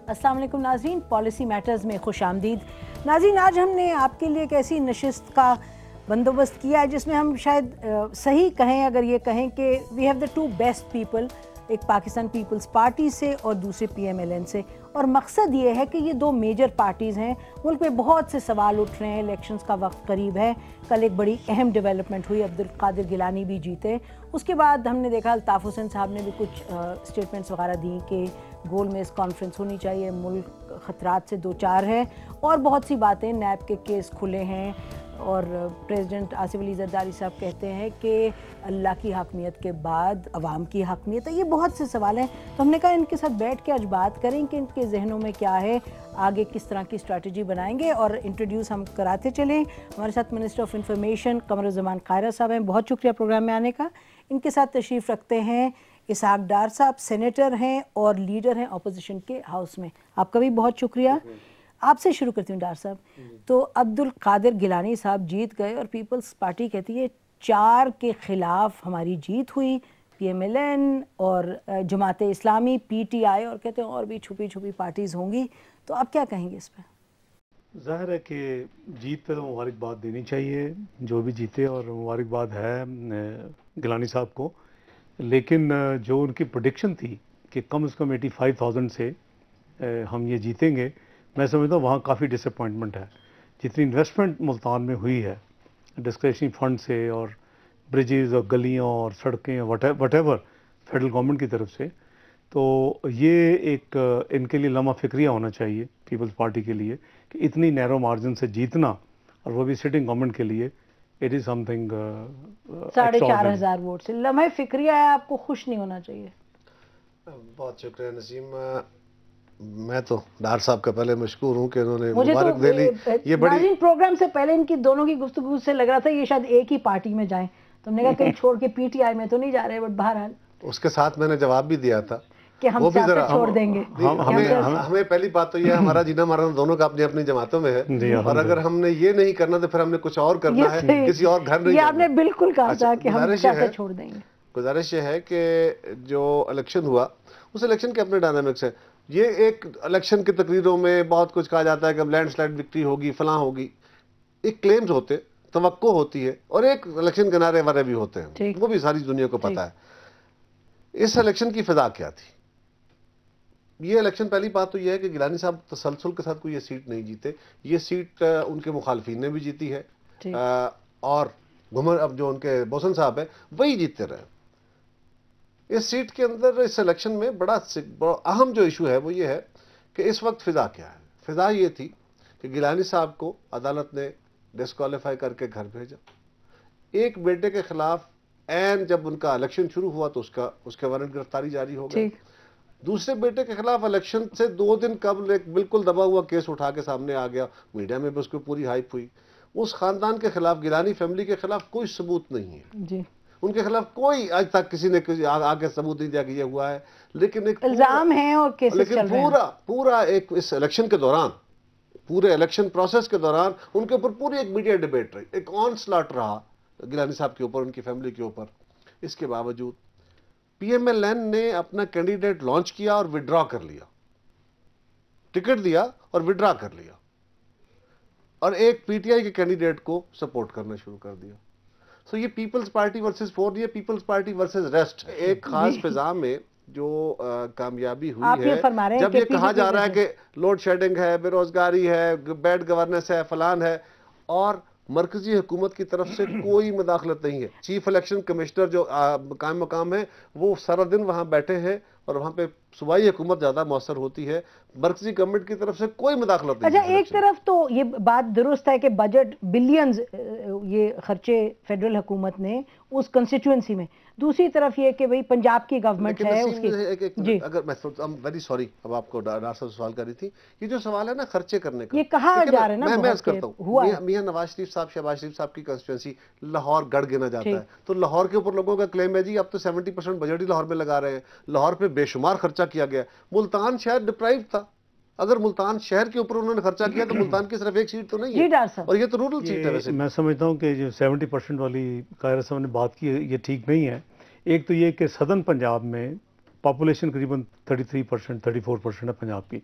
अस्सलाम वालेकुम नाज़रीन, पॉलिसी मैटर्स में खुश आमदीद। नाज़रीन, आज हमने आपके लिए एक ऐसी नशिस्त का बंदोबस्त किया है जिसमें हम शायद सही कहें, अगर ये कहें कि we have the two best people, एक पाकिस्तान पीपल्स पार्टी से और दूसरे PMLN से। और मकसद ये है कि ये दो मेजर पार्टीज़ हैं, मुल्क में बहुत से सवाल उठ रहे हैं, इलेक्शंस का वक्त करीब है। कल एक बड़ी अहम डेवलपमेंट हुई, अब्दुल कादिर गिलानी भी जीते। उसके बाद हमने देखा अल्ताफ़ हुसैन साहब ने भी कुछ स्टेटमेंट्स वगैरह दी कि गोल में इस कॉन्फ्रेंस होनी चाहिए, मुल्क ख़तरात से दो चार है, और बहुत सी बातें। नैब के केस खुले हैं और प्रेसिडेंट आसिफ अली जरदारी साहब कहते हैं कि अल्लाह की हकमियत के बाद अवाम की हकमियत है। ये बहुत से सवाल हैं, तो हमने कहा इनके साथ बैठ के आज बात करें कि इनके जहनों में क्या है, आगे किस तरह की स्ट्रैटेजी बनाएंगे। और इंट्रोड्यूस हम कराते चलें। हमारे साथ मिनिस्टर ऑफ इंफॉर्मेशन कमरुज़्ज़मान कायरा साहब हैं, बहुत शुक्रिया प्रोग्राम में आने का। इनके साथ तशरीफ़ रखते हैं इसहाक डार साहब, सेनेटर हैं और लीडर हैं अपोजिशन के हाउस में। आपका भी बहुत शुक्रिया। आपसे शुरू करती हूँ डार साहब। तो अब्दुल कादिर गिलानी साहब जीत गए और पीपल्स पार्टी कहती है 4 के ख़िलाफ़ हमारी जीत हुई, PMLN और जमात इस्लामी, PTI, और कहते हैं और भी छुपी छुपी पार्टीज़ होंगी। तो आप क्या कहेंगे इस पर? ज़ाहिर है कि जीत पे तो मुबारकबाद देनी चाहिए, जो भी जीते, और मुबारकबाद है गिलानी साहब को। लेकिन जो उनकी प्रेडिक्शन थी कि कम से कम 85,000 से हम ये जीतेंगे, मैं समझता हूँ वहाँ काफ़ी डिसअपॉइंटमेंट है। जितनी इन्वेस्टमेंट मुल्तान में हुई है डिस्क्रिशनरी फंड से, और ब्रिजेज़ और गलियाँ और सड़कें वटेवर फेडरल गवर्नमेंट की तरफ से, तो ये एक इनके लिए लम्हा फ़िक्रिया होना चाहिए पीपल्स पार्टी के लिए कि इतनी नैरो मार्जिन से जीतना, और वो भी सिटिंग गवर्नमेंट के लिए। इट इज़ समथिंग 4,500 वोट से लम्हा फ़िक्रिया है, आपको खुश नहीं होना चाहिए। बहुत शुक्रिया नसीम। मैं तो डार साहब का पहले मशकूर हूँ कि उन्होंने मुझे मुबारक तो दे ली। ये बड़ी प्रोग्राम से पहले इनकी दोनों की गुफ्तगू से लग रहा था ये शायद एक ही पार्टी में जाएं, तो हमने कहा कहीं छोड़ के PTI में तो नहीं जा रहे, बट बहरहाल उसके साथ मैंने जवाब भी दिया था कि हम सियासत छोड़ देंगे। हमें पहली बात तो ये हमारा जीना मरना दोनों का अपनी अपनी जमातों में है, और अगर हमने ये नहीं करना तो फिर हमने कुछ और करना है, किसी और घर नहीं। ये आपने बिल्कुल कहा था कि हम सियासत छोड़ देंगे। गुजारिश ये है कि जो इलेक्शन हुआ उस इलेक्शन के अपने डायनामिक्स है। ये एक इलेक्शन की तकरीरों में बहुत कुछ कहा जाता है कि अब लैंडस्लाइड विक्ट्री होगी, फलां होगी, एक क्लेम्स होते, तवक्को होती है, और एक इलेक्शन के नारे वारे भी होते हैं, वो भी सारी दुनिया को पता है। इस इलेक्शन की फिजा क्या थी? ये इलेक्शन, पहली बात तो यह है कि गिलानी साहब तसलसल के साथ कोई ये सीट नहीं जीते। ये सीट उनके मुखालफिन ने भी जीती है, और घुमर अब जो उनके बोसन साहब है वही जीतते रहे। इस सीट के अंदर इस इलेक्शन में बड़ा अहम जो इशू है वो ये है कि इस वक्त फिजा क्या है। फिजा ये थी कि गिलानी साहब को अदालत ने डिस्क्वालीफाई करके घर भेजा। एक बेटे के खिलाफ एन जब उनका इलेक्शन शुरू हुआ तो उसके वारंट गिरफ्तारी जारी हो गई। दूसरे बेटे के खिलाफ इलेक्शन से 2 दिन कबल एक बिल्कुल दबा हुआ केस उठा के सामने आ गया, मीडिया में भी उसकी पूरी हाइप हुई। उस खानदान के खिलाफ, गिलानी फैमिली के खिलाफ कोई सबूत नहीं है जी। उनके खिलाफ कोई आज तक किसी ने आगे सबूत नहीं दिया कि ये हुआ है, लेकिन एक इल्जाम है और केसेस चल रहे हैं। पूरा एक इस इलेक्शन के दौरान, पूरे इलेक्शन प्रोसेस के दौरान उनके ऊपर पूरी एक मीडिया डिबेट रही, एक ऑनस्लॉट रहा गिलानी साहब के ऊपर, उनकी फैमिली के ऊपर। इसके बावजूद PMLN ने अपना कैंडिडेट लॉन्च किया और विड्रॉ कर लिया, टिकट दिया और विड्रॉ कर लिया, और एक PTI के कैंडिडेट को सपोर्ट करना शुरू कर दिया। सो ये पीपल्स पार्टी वर्सेस 4, ये पीपल्स पार्टी वर्सेस रेस्ट। एक खास फिजा में जो कामयाबी हुई है, जब ये कहा जा रहा है कि लोड शेडिंग है, बेरोजगारी है, बैड गवर्नेंस है, फलान है, और मरकजी हुकूमत की तरफ से कोई मुदाखलत नहीं है। चीफ इलेक्शन कमिश्नर जो कायम मकाम है वो सारा दिन वहां बैठे हैं, और वहां पे सूबाई हुकूमत ज्यादा मौसर होती है, मरकजी गवर्नमेंट की तरफ से कोई मुदाखलत नहीं। अच्छा, एक तरफ तो ये बात दुरुस्त है कि बजट बिलियंस ये खर्चे फेडरल हुकूमत ने उस कंस्टिट्यूएंसी में, दूसरी तरफ ये कि भाई पंजाब की गवर्नमेंट है उसकी जी। अगर मैं वेरी सॉरी, अब आपको डार साहब सवाल कर रही थी, ये जो सवाल है ना खर्चे करने का, ये कहा जा रहा है ना, मैं करता हूँ। मियां नवाज शरीफ साहब, शहबाज शरीफ साहब की कंस्टिट्यूएंसी लाहौर गढ़ गिना जाता है, तो लाहौर के ऊपर लोगों का क्लेम है जी अब तो 70% बजट ही लाहौर में लगा रहे हैं, लाहौर पे बेशुमार खर्चा किया गया। मुल्तान शहर डिप्राइव था, अगर मुल्तान शहर के ऊपर उन्होंने खर्चा किया तो मुल्तान की सिर्फ एक सीट तो नहीं है, और ये तो रूरल सीट है। वैसे मैं समझता हूँ कि जो 70% वाली कायरा साहब ने बात की है ये ठीक नहीं है। एक तो ये कि सदर्न पंजाब में पॉपुलेशन करीबन 33% 34% है पंजाब की,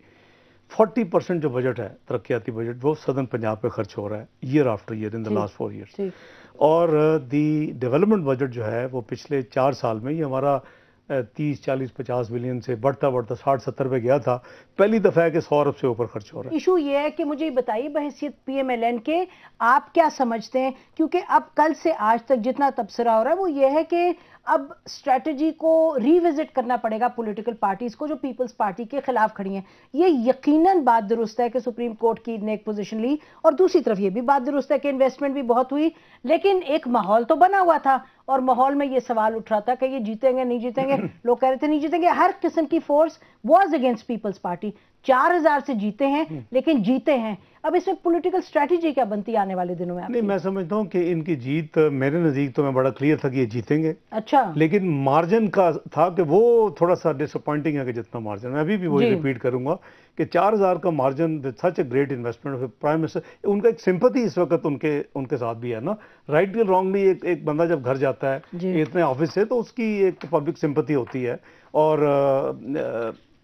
40% जो बजट है तरक्याती बजट वो सदर्न पंजाब पे खर्च हो रहा है year after year in the last 4 years. और दी डेवलपमेंट बजट जो है वो पिछले 4 साल में ये हमारा 30, 40, 50 बिलियन से बढ़ता बढ़ता 60-70 पे गया था। पहली दफ़ा है कि 100 अरब से ऊपर खर्च हो रहा है। इशू ये है कि मुझे बताइए बहैसियत PMLN के आप क्या समझते हैं, क्योंकि अब कल से आज तक जितना तबसरा हो रहा है वो ये है कि अब स्ट्रेटजी को रिविजिट करना पड़ेगा पॉलिटिकल पार्टीज को जो पीपल्स पार्टी के खिलाफ खड़ी हैं। ये यकीनन बात दुरुस्त है कि सुप्रीम कोर्ट की ने एक पोजीशन ली, और दूसरी तरफ ये भी बात दुरुस्त है कि इन्वेस्टमेंट भी बहुत हुई, लेकिन एक माहौल तो बना हुआ था और माहौल में ये सवाल उठ रहा था कि ये जीतेंगे नहीं जीतेंगे। लोग कह रहे थे नहीं जीतेंगे। हर किस्म की force was against Peoples Party. 4000 से जीते हैं लेकिन जीते हैं। अब इसमें पॉलिटिकल स्ट्रेटजी क्या बनती है आने वाले दिनों में? नहीं, मैं समझता हूँ कि इनकी जीत मेरे नज़दीक तो मैं बड़ा क्लियर था कि ये जीतेंगे। अच्छा, लेकिन मार्जिन का था कि वो थोड़ा सा डिसअपॉइंटिंग है कि जितना मार्जिन, मैं अभी भी वही रिपीट करूंगा कि 4000 का margin with such a great investment of prime minister, उनका एक सिंपैथी इस वक्त उनके साथ भी है ना। राइट या रॉन्गली एक बंदा जब घर जाता है इतने ऑफिस से तो उसकी एक पब्लिक सिंपैथी होती है। और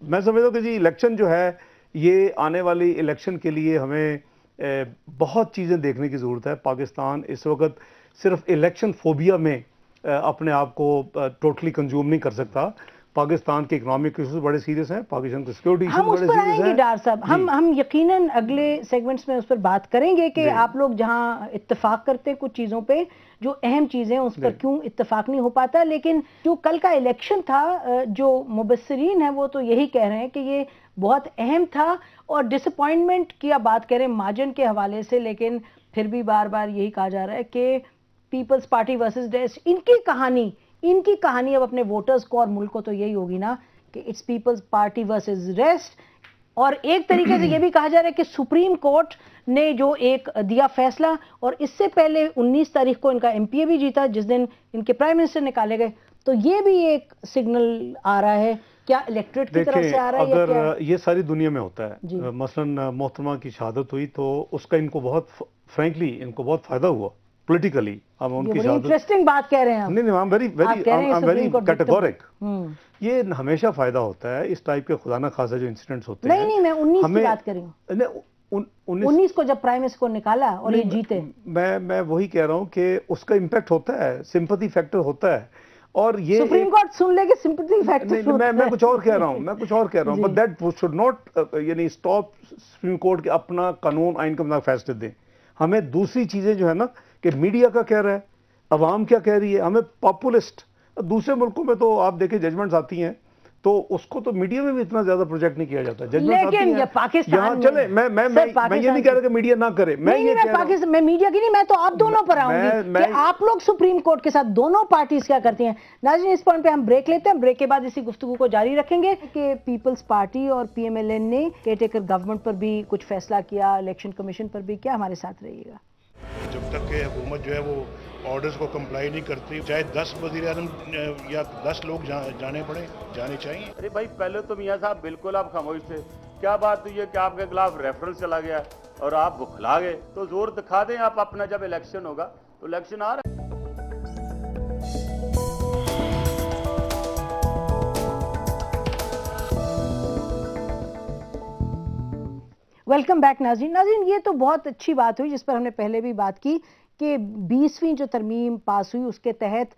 मैं समझता हूँ कि जी इलेक्शन जो है ये आने वाली इलेक्शन के लिए हमें बहुत चीज़ें देखने की ज़रूरत है। पाकिस्तान इस वक्त सिर्फ इलेक्शन फोबिया में अपने आप को टोटली कंज्यूम नहीं कर सकता। पाकिस्तान के इकोनॉमिक इश्यूज बड़े सीरियस हैं, पाकिस्तान के सिक्योरिटी इश्यूज बड़े सीरियस हैं। डार साहब, हम यकीनन अगले सेगमेंट्स में उस पर बात करेंगे कि आप लोग जहां इत्तेफाक करते हैं कुछ चीज़ों पे, जो अहम चीज़ें उस पर क्यों इत्तेफाक नहीं हो पाता। लेकिन जो कल का इलेक्शन था, जो मुबस्सिरीन है वो तो यही कह रहे हैं कि ये बहुत अहम था और डिसअपॉइंटमेंट की आप बात करें मार्जिन के हवाले से, लेकिन फिर भी बार बार यही कहा जा रहा है कि पीपल्स पार्टी वर्सेस डेस्ट, इनकी कहानी अब अपने वोटर्स को और मुल्क को तो यही होगी ना कि it's Peoples Party versus rest. और एक तरीके से ये भी कहा जा रहा है कि सुप्रीम कोर्ट ने जो एक दिया फैसला, और इससे पहले 19 तारीख को इनका MPA भी जीता जिस दिन इनके प्राइम मिनिस्टर निकाले गए, तो ये भी एक सिग्नल आ रहा है। क्या इलेक्ट्रेट की तरफ से आ रहा है? अगर ये सारी दुनिया में होता है, मसलन मोहतरमा की शहादत हुई तो उसका इनको बहुत फ्रैंकली इनको बहुत फायदा हुआ पॉलिटिकली। हम उनकी शहादत, इंटरेस्टिंग बात कह रहे हैं। नहीं आई एम वेरी कैटेगोरिक। ये हमेशा फायदा होता है इस टाइप के खुदा न खासा जो इंसिडेंट्स होते हैं। नहीं, मैं 19 की बात कर रही हूँ। 19 को जब प्राइम मिनिस्टर को निकाला और ये जीते, मैं वही कह रहा हूँ कि उसका इम्पैक्ट होता है, सिंपैथी फैक्टर होता है। और ये सुप्रीम कोर्ट सुन ले कि सिंपैथी फैक्टर, मैं कुछ और कह रहा हूँ, बट दैट शुड नॉट यानी स्टॉप सुप्रीम कोर्ट के अपना कानून आइन का फैसले दें। हमें दूसरी चीजें जो है ना कि मीडिया का कह रहा है, अवाम क्या कह रही है, हमें पॉपुलिस्ट, दूसरे मुल्कों में तो आप देखें जजमेंट्स आती हैं तो उसको तो मीडिया में भी इतना ज्यादा प्रोजेक्ट नहीं किया जाता। लेकिन ये पाकिस्तान चले, मैं ये नहीं कह रहा कि मीडिया ना करे, मैं मीडिया की नहीं, मैं तो आप दोनों पर आऊंगी कि आप लोग सुप्रीम कोर्ट के साथ दोनों पार्टीज क्या करती हैं। नाज़रीन, इस पॉइंट पे हम ब्रेक लेते हैं, ब्रेक के बाद इसी गुफ्तगू को जारी रखेंगे कि पीपल्स पार्टी और PMLN ने केयरटेकर गवर्नमेंट पर भी कुछ फैसला किया, इलेक्शन कमीशन पर भी। क्या हमारे साथ रहिएगा। जब तक के हुकूमत जो है वो ऑर्डर्स को कंप्लाई नहीं करती, चाहे 10 वज़ीर-ए-आज़म या 10 लोग जाने चाहिए। अरे भाई, पहले तो मियाँ साहब बिल्कुल आप खामोश थे। क्या बात हुई है कि आपके खिलाफ रेफरेंस चला गया और आप बुखला गए? तो जोर दिखा दें आप अपना, जब इलेक्शन होगा तो इलेक्शन आ रहा है। वेलकम बैक नाज़रीन, ये तो बहुत अच्छी बात हुई जिस पर हमने पहले भी बात की कि 20वीं जो तरमीम पास हुई उसके तहत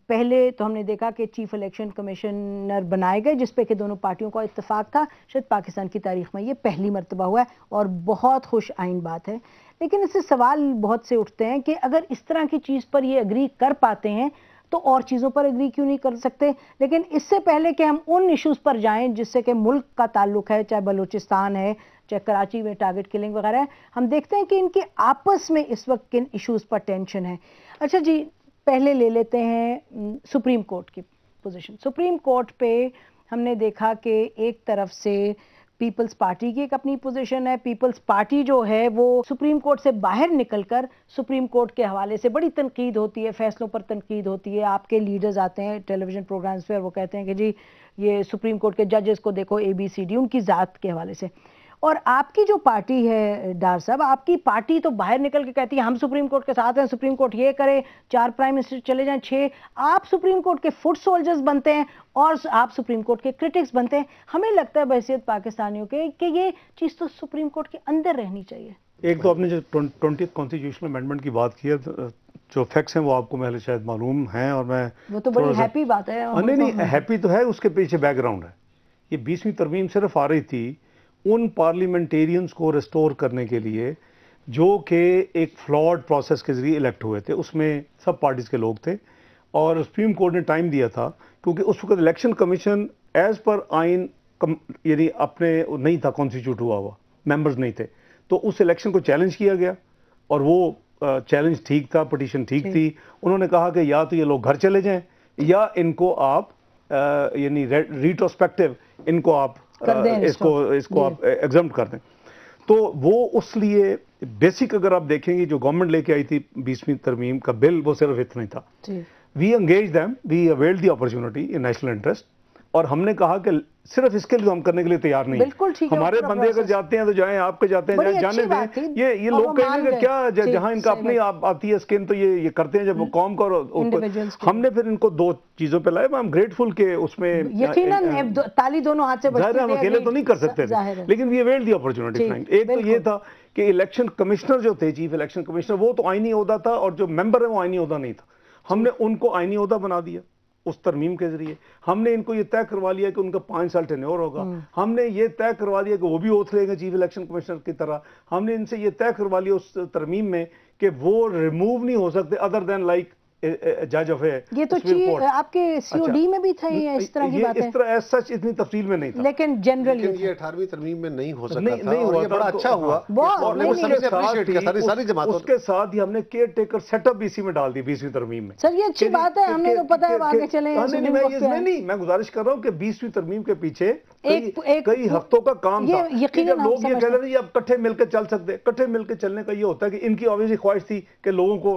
पहले तो हमने देखा कि चीफ इलेक्शन कमिश्नर बनाए गए जिस पे कि दोनों पार्टियों का इत्तेफाक था। शायद पाकिस्तान की तारीख में ये पहली मर्तबा हुआ है और बहुत खुश आइन बात है। लेकिन इससे सवाल बहुत से उठते हैं कि अगर इस तरह की चीज़ पर ये एग्री कर पाते हैं तो और चीज़ों पर एग्री क्यों नहीं कर सकते। लेकिन इससे पहले कि हम उन इश्यूज़ पर जाएं जिससे कि मुल्क का ताल्लुक है, चाहे बलूचिस्तान है, चाहे कराची में टारगेट किलिंग वगैरह है, हम देखते हैं कि इनके आपस में इस वक्त किन इश्यूज़ पर टेंशन है। अच्छा जी, पहले ले लेते हैं सुप्रीम कोर्ट की पोजीशन। सुप्रीम कोर्ट पे हमने देखा कि एक तरफ से पीपल्स पार्टी की एक अपनी पोजीशन है। पीपल्स पार्टी जो है वो सुप्रीम कोर्ट से बाहर निकलकर सुप्रीम कोर्ट के हवाले से बड़ी तनकीद होती है, फैसलों पर तनकीद होती है। आपके लीडर्स आते हैं टेलीविज़न प्रोग्राम्स पे और वो कहते हैं कि जी ये सुप्रीम कोर्ट के जजेस को देखो ABCD, उनकी ज़ात के हवाले से। और आपकी जो पार्टी है डार साहब, आपकी पार्टी तो बाहर निकल के कहती है हम सुप्रीम कोर्ट के साथ हैं, सुप्रीम कोर्ट ये करे, 4 प्राइम मिनिस्टर चले जाएं, 6 आप सुप्रीम कोर्ट के फुट सोल्जर्स बनते हैं और आप सुप्रीम कोर्ट के क्रिटिक्स बनते हैं। हमें लगता है बहैसियत पाकिस्तानियों के कि ये चीज़ तो सुप्रीम कोर्ट के अंदर रहनी चाहिए। एक तो आपने जो 20th कॉन्स्टिट्यूशनल अमेंडमेंट की बात की है, जो फैक्ट्स हैं वो आपको पहले शायद मालूम हैं, और मैं वो तो बड़ी हैप्पी बात है। नहीं, हैप्पी तो है, उसके पीछे बैकग्राउंड है। ये 20वीं तरमीम सिर्फ आ रही थी उन पार्लियामेंटेरियंस को रिस्टोर करने के लिए जो कि एक फ्लॉड प्रोसेस के जरिए इलेक्ट हुए थे, उसमें सब पार्टीज के लोग थे, और सुप्रीम कोर्ट ने टाइम दिया था क्योंकि उस वक्त इलेक्शन कमीशन एज पर आइन यानी अपने नहीं था, कॉन्स्टिट्यूट हुआ मेंबर्स नहीं थे, तो उस इलेक्शन को चैलेंज किया गया और वो चैलेंज ठीक था, पिटीशन ठीक थी। उन्होंने कहा कि या तो ये लोग घर चले जाएं या इनको आप यानी रिट्रोस्पेक्टिव इनको आप इसको आप एग्जाम्प्ट कर दें। तो वो उस लिए बेसिक अगर आप देखेंगे जो गवर्नमेंट लेके आई थी 20वीं तरमीम का बिल, वो सिर्फ इतना ही था। We engage them, we availed the opportunity in national interest, और हमने कहा कि सिर्फ इसके लिए तो हम करने के लिए तैयार नहीं। बिल्कुल ठीक है, हमारे बंदे अगर जाते हैं तो जाएं, आपके जाते हैं जाएं, जाने दें। ये लोग कहेंगे कि क्या जहां इनका अपनी आती है स्किन तो ये करते हैं जब वो कॉम करो। हमने फिर इनको 2 चीजों पे लाए। आई एम ग्रेटफुल के उसमें यकीनन ताली दोनों हाथ से बजती है, हम अकेले तो नहीं कर सकते थे, लेकिन वी अवेल्ड द अपॉर्चुनिटी। एक तो ये था कि इलेक्शन कमिश्नर जो थे, चीफ इलेक्शन कमिश्नर, वो तो आईनी ओहदा था और जो मेंबर है वो आईनी ओहदा नहीं था। हमने उनको आईनी ओहदा बना दिया उस तरमीम के जरिए। हमने इनको ये तय करवा लिया कि उनका 5 साल टेन्योर होगा। हमने ये तय करवा दिया कि वो भी ओथ लेंगे चीफ इलेक्शन कमिश्नर की तरह। हमने इनसे ये तय करवा लिया उस तरमीम में कि वो रिमूव नहीं हो सकते अदर देन लाइक जज ऑफ ये तो आपके सीओडी में भी था ये इस तरह की बात है। इस तरह सच इतनी तफसील में नहीं था, लेकिन जनरली ये 18वीं तरमीम में नहीं हो सकता नहीं था, और ये बड़ा अच्छा हुआ। सारी जमातों उसके साथ ही हमने केयर टेकर सेटअप भी इसी में डाल दी 20वीं तरमीम में। सर ये अच्छी बात है, हमने तो पता है आगे चले। नहीं, मैं गुजारिश कर रहा हूँ कि 20वीं तरमीम के पीछे कई हफ्तों का काम था। लोग ये कह रहे थे अब इकट्ठे मिलकर चल सकते। इकट्ठे मिलकर चलने का ये होता है कि इनकी ऑब्वियसली ख्वाहिश थी कि लोगों को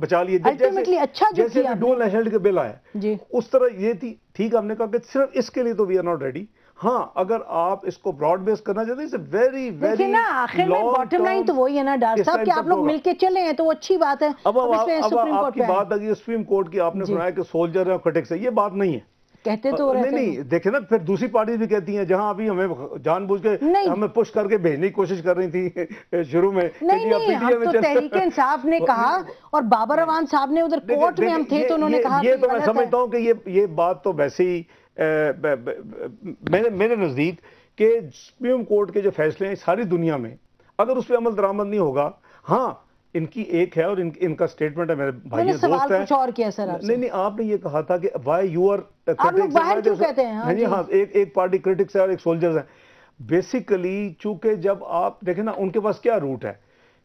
बचा लिए, अच्छा जैसे डुअल नेशनलिटी के बिल आए उस तरह ये थी। ठीक, हमने कहा कि सिर्फ इसके लिए तो वी आर नॉट रेडी। हाँ, अगर आप इसको ब्रॉड बेस करना चाहते हैं, वेरी वेरी ना, आखिर में बॉटम लाइन तो वही है ना डार साहब कि आप लोग मिलके चले हैं तो अच्छी बात है। अब आपकी बात आ गई सुप्रीम कोर्ट की, आपने सुनाया कि सोल्जर है क्रिटिक्स है, ये बात नहीं है। कहते तो नहीं, देखे ना, फिर दूसरी पार्टी भी कहती हैं, जहां अभी हमें जानबूझ के हमें पुश करके भेजने की कोशिश कर रही थी शुरू में। नहीं, हम तो तहरीक इंसाफ ने कहा और बाबर अवान साहब ने उधर कोर्ट में हम थे तो उन्होंने कहा। ये तो मैं समझता हूँ कि ये बात तो वैसे ही मेरे नजदीक के सुप्रीम कोर्ट के जो फैसले हैं सारी दुनिया में, अगर उस पर अमल दरामद नहीं होगा, हाँ इनकी एक है और इनका स्टेटमेंट है, मेरे भाई दोस्त है। कुछ और किया सर आपसे? नहीं, आपने ये कहा था कि व्हाई यू आर बाहर क्यों कहते हैं? हाँ, एक पार्टी क्रिटिक्स है और एक सोल्जर्स है। बेसिकली चूंकि जब आप देखें ना, उनके पास क्या रूट है,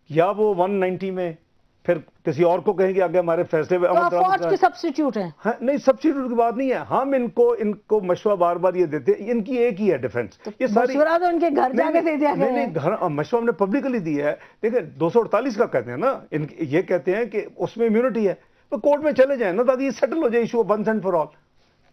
या वो 190 में फिर किसी और को कहेंगे आगे हमारे फैसले पे के सब्स्टिट्यूट है। हाँ, नहीं, सब्स्टिट्यूट की बात नहीं है। हम इनको मशवरा बार बार ये देते हैं, इनकी एक ही है डिफेंस। ये सारी तो उनके घर जाके दे दिया गया। नहीं, घर मशवरा हमने पब्लिकली दिया है। देखिए 248 का कहते हैं ना, ये कहते हैं कि उसमें इम्यूनिटी है, तो कोर्ट में चले जाए ना ताकि ये सेटल हो जाए issue once and for all.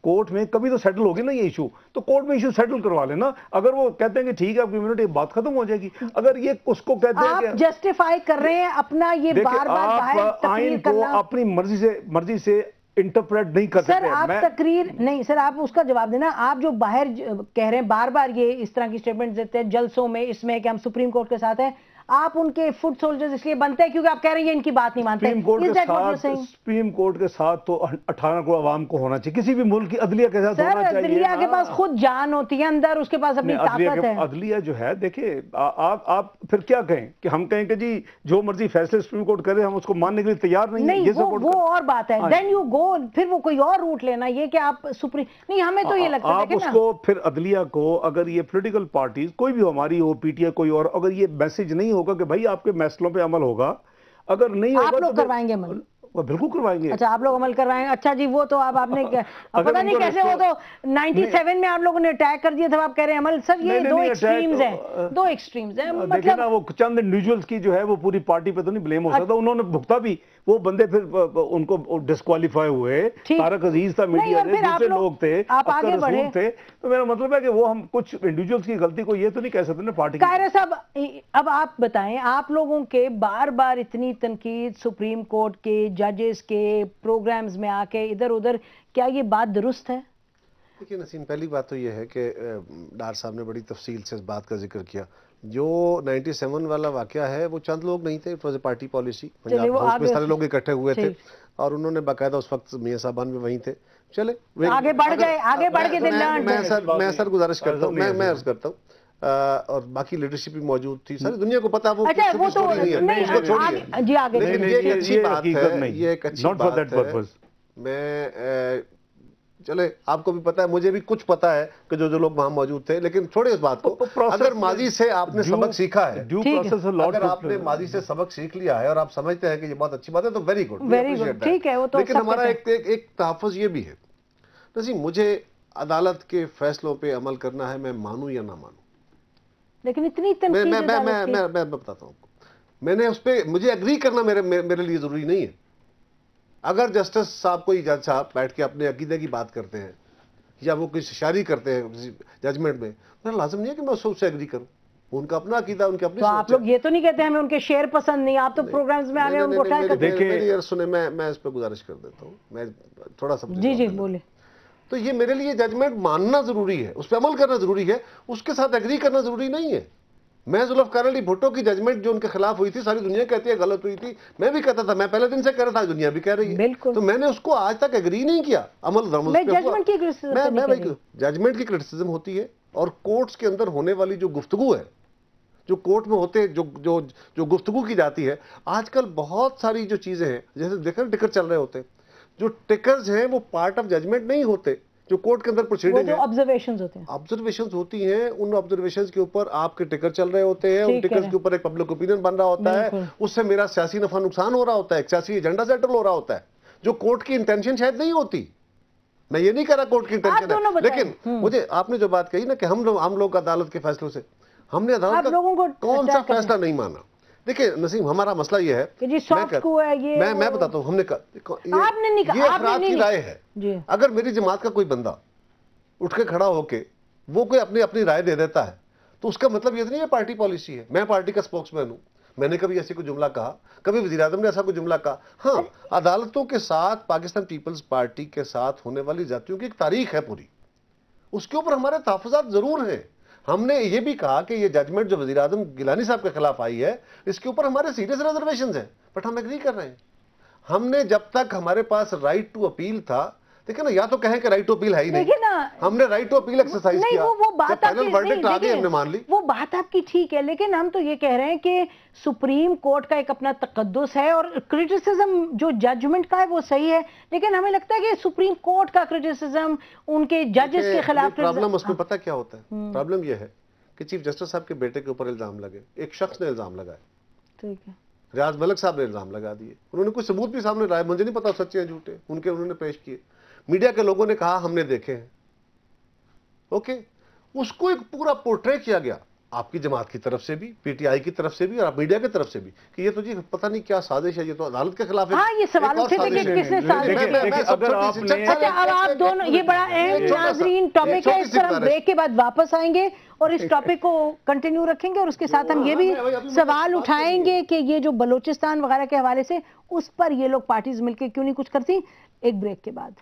Court में कभी तो सेटल होगी ना ये इशू, तो कोर्ट में इशू सेटल करवा लेना। अगर वो कहते हैं कि ठीक है आपकी इम्यूनिटी, बात खत्म हो जाएगी। अगर ये उसको कहते हैं आप जस्टिफाई कर रहे हैं अपना ये बार-बार आइन को अपनी मर्जी से इंटरप्रेट नहीं कर सकते। सर आप तकरीर नहीं, सर आप उसका जवाब देना। आप जो बाहर कह रहे हैं बार-बार ये इस तरह की स्टेटमेंट देते हैं जलसों में, इसमें कि हम सुप्रीम कोर्ट के साथ हैं, आप उनके फुट सोल्जर्स इसलिए बनते हैं क्योंकि आप कह रहे हैं ये इनकी बात नहीं मानते। सुप्रीम कोर्ट के साथ तो 18 करोड़ आवाम को होना चाहिए, किसी भी मुल्क की अदलिया के साथ होना चाहिए। अदलिया के पास खुद जान होती है अंदर, उसके पास अपनी ताकत है। अदलिया जो है, देखिए आप फिर क्या कहें कि हम कहें कि जी जो मर्जी फैसले सुप्रीम कोर्ट करे हम उसको मानने के लिए तैयार नहीं है। वो और बात है। देन यू गो, फिर वो कोई और रूट लेना, ये कि आप सुप्रीम नहीं, हमें तो ये लगता है आप उसको फिर अदलिया को, अगर ये पॉलिटिकल पार्टीज कोई भी हमारी हो, पीटीआई कोई और, अगर ये मैसेज नहीं होगा कि भाई आपके मसलों पे अमल होगा, अगर नहीं होगा आप लोग करवाएंगे अमल, वो बिल्कुल करवाएंगे। अच्छा, आप लोग अमल करवाएंगे। अच्छा जी, वो तो अब आपने अब पता नहीं कैसे, वो तो 97 में आप लोगों ने अटैक कर दिया था, आप कह रहे हैं अमल। सर ये दो एक्सट्रीम्स हैं, दो एक्सट्रीम्स हैं। देखिए ना, वो चंद इंडिविजुअल्स की जो है वो पूरी पार्टी पे तो नहीं ब्लेम हो सकता, उन्होंने भुगता भी। वो बंदे फिर उनको डिस्क्वालीफाई हुए, तारक अजीज था मीडिया में, दूसरे लोग थे, आप आगे बढ़े थे। तो मेरा मतलब है कि वो हम कुछ इंडिविजुअल्स की गलती को ये तो नहीं कह सकते ना पार्टी। कायरा साहब, अब आप बताएं, आप लोगों के बार बार इतनी तनकीद सुप्रीम कोर्ट के जजेस के प्रोग्राम्स में आके इधर उधर, क्या ये बात दुरुस्त है? देखिए नसीम, पहली बात तो ये है कि डार साहब ने बड़ी तफसील से इस बात का जिक्र किया। जो 97 वाला वाकया है वो चंद लोग नहीं थे, it was a party policy. Punjab house में सारे लोग इकट्ठे हुए थे और उन्होंने बाकायदा उस वक्त मियां साहबान में वहीं थे। चले आगे बढ़ गए, आगे बढ़ के मैं सर गुजारिश करता हूँ, मैं अर्ज करता हूँ, और बाकी लीडरशिप भी मौजूद थी, सारी दुनिया को पता वो अच्छा, वो तो नहीं, जी आगे। लेकिन ये एक अच्छी बात है, ये एक अच्छी बात है। मैं चले, आपको भी पता है, मुझे भी कुछ पता है कि जो लोग वहां मौजूद थे, लेकिन छोड़े इस बात को। अगर माजी से आपने सबक सीखा है, अगर आपने माजी से सबक सीख लिया है और आप समझते हैं कि ये बहुत अच्छी बात है, तो वेरी गुड, वेरी गुड, ठीक है। वो तो लेकिन हमारा एक तहफ़्फ़ुज़ ये भी है नसीम, मुझे अदालत के फैसलों पे अमल करना है, मैं मानूं या ना मानूं। लेकिन इतनी तनकीद मैं बताता हूँ आपको, मैंने उस पर मुझे एग्री करना मेरे लिए जरूरी नहीं है। अगर जस्टिस साहब, कोई जज साहब बैठ के अपने अकीदे की बात करते हैं या वो कोई शायरी करते हैं जजमेंट में, मेरा लाजिम नहीं है कि मैं उससे एग्री करूं। उनका अपना अकीदा, उनके अपने। तो आप लोग ये तो नहीं कहते हमें उनके शेर पसंद नहीं, आप तो प्रोग्राम्स में आ गए उनको उठा कर। देखिए सुने, मैं इस पर गुजारिश कर देता हूँ, मैं थोड़ा सा। जी बोले। तो ये मेरे लिए जजमेंट मानना जरूरी है, उस पर अमल करना जरूरी है, उसके साथ एग्री करना जरूरी नहीं है। मैं जुल्फ़िकार अली भुट्टो की जजमेंट जो उनके खिलाफ हुई थी, सारी दुनिया कहती है गलत हुई थी, मैं भी कहता था, मैं पहले दिन से कह रहा था, दुनिया भी कह रही है, तो मैंने उसको आज तक एग्री नहीं किया। अमल जजमेंट की क्रिटिसिज्म होती है, और कोर्ट्स के अंदर होने वाली जो गुफ्तगू है, जो कोर्ट में होते जो गुफ्तगू की जाती है, आजकल बहुत सारी जो चीजें हैं, जैसे देखकर टिकर चल रहे होते हैं, जो टिकर्स हैं वो पार्ट ऑफ जजमेंट नहीं होते, जो कोर्ट के अंदर प्रोसीडिंग है, ऑब्जर्वेशंस होते हैं। ऑब्जर्वेशंस होती हैं, उन ऑब्जर्वेशंस के ऊपर आपके टिकर चल रहे होते हैं, उन टिकर्स के ऊपर एक पब्लिक ओपिनियन बन रहा होता है, उससे मेरा सियासी नफा नुकसान हो रहा होता है, एक सियासी एजेंडा सेटल हो रहा होता है, जो कोर्ट की इंटेंशन शायद नहीं होती। मैं ये नहीं कह रहा कोर्ट की इंटेंशन है, लेकिन मुझे आपने जो बात कही ना कि हम लोग अदालत के फैसलों से, हमने अदालत का कौन सा फैसला नहीं माना। देखिए नसीम, हमारा मसला ये है कि मैं बताता हूँ, हमने ये अफराद की राय है। अगर मेरी जमात का कोई बंदा उठ के खड़ा होके वो कोई अपनी राय दे देता है, तो उसका मतलब ये नहीं है पार्टी पॉलिसी है। मैं पार्टी का स्पोक्समैन हूँ, मैंने कभी ऐसी कोई जुमला कहा, कभी वज़ीर आज़म ने ऐसा कोई जुमला कहा? हाँ, अदालतों के साथ, पाकिस्तान पीपल्स पार्टी के साथ होने वाली जातियों की एक तारीख है पूरी, उसके ऊपर हमारे तहफ़्फ़ुज़ात जरूर हैं। हमने ये भी कहा कि ये जजमेंट जो वज़ीर आज़म गिलानी साहब के खिलाफ आई है, इसके ऊपर हमारे सीरियस रिजर्वेशंस हैं, बट हम एग्री कर रहे हैं। हमने जब तक हमारे पास राइट टू अपील था, देखिए ना, या तो कहें कि राइट टू अपील है ही नहीं, हमने राइट टू अपील एक्सरसाइज किया, वो बात हमने मान ली, वो बात आपकी ठीक है, लेकिन हम तो ये कह रहे हैं कि सुप्रीम कोर्ट का एक अपना तकद्दुस है और क्रिटिसिज्म जो जजमेंट का है वो सही है, लेकिन हमें लगता है कि सुप्रीम कोर्ट का क्रिटिसिज्म उनके जजेस के खिलाफ। प्रॉब्लम उसमें पता क्या होता है, प्रॉब्लम यह है कि चीफ जस्टिस साहब के बेटे के ऊपर इल्जाम लगे, एक शख्स ने इल्जाम लगाया, ठीक है, रियाज मलिक साहब ने इल्जाम लगा दिए, उन्होंने कुछ सबूत भी सामने लाए, मुझे नहीं पता सच्चे हैं झूठे, उन्होंने पेश किए, मीडिया के लोगों ने कहा हमने देखे हैं, ओके, उसको एक पूरा पोर्ट्रे किया गया आपकी जमात की तरफ से भी, पीटीआई की तरफ से भी और मीडिया की तरफ से भी, कि ये तो जी पता नहीं क्या साजिश है, ये तो अदालत के खिलाफ है। हाँ, ये सवाल उठे थे कि किसने साजिश की। अच्छा, अब आप दोनों, ये बड़ा अहम नाज़रीन टॉपिक है, इस पर हम ब्रेक के बाद वापस आएंगे और इस टॉपिक को कंटिन्यू रखेंगे, और उसके साथ हम ये भी सवाल उठाएंगे कि ये जो बलूचिस्तान वगैरह के हवाले से, उस पर ये लोग पार्टीज मिलकर क्यों नहीं कुछ करती। एक ब्रेक के बाद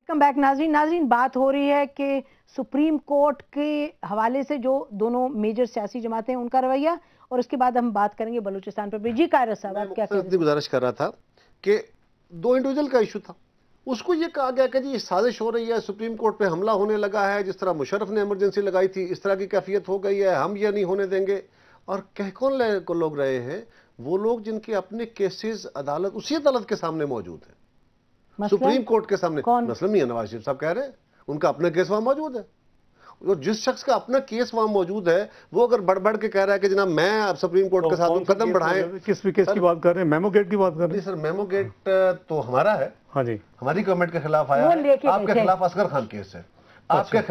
वेलकम बैक। नाज़रीन, बात हो रही है कि सुप्रीम कोर्ट के हवाले से जो दोनों मेजर सियासी जमातें हैं उनका रवैया, और उसके बाद हम बात करेंगे बलूचिस्तान पर। जी कायरा साहब, आप क्या कहते हैं? गुजारिश कर रहा था कि दो इंडिविजुअल का इशू था, उसको ये कहा गया कि जी साजिश हो रही है, सुप्रीम कोर्ट पे हमला होने लगा है, जिस तरह मुशर्रफ ने इमरजेंसी लगाई थी इस तरह की कैफियत हो गई है, हम ये नहीं होने देंगे। और कह कौन लोग रहे हैं? वो लोग जिनके अपने केसेस अदालत, उसी अदालत के सामने मौजूद है, सुप्रीम कोर्ट के सामने। मसलन मियां नवाज शरीफ साहब कह रहे हैं उनका अपना केस वहां मौजूद है, और जिस शख्स का अपना केस वहां मौजूद है वो अगर बढ़ बढ़ के कह रहा है कि जनाब मैं अब सुप्रीम कोर्ट के साथ हूं, कदम बढ़ाएं। किस केस की बात कर रहे हैं? मेमो गेट की बात कर रहे हैं? सर मेमो गेट तो हमारा है, हाँ जी, हमारी गवर्नमेंट के खिलाफ आया है। आपके खिलाफ असगर खान केस है, आपके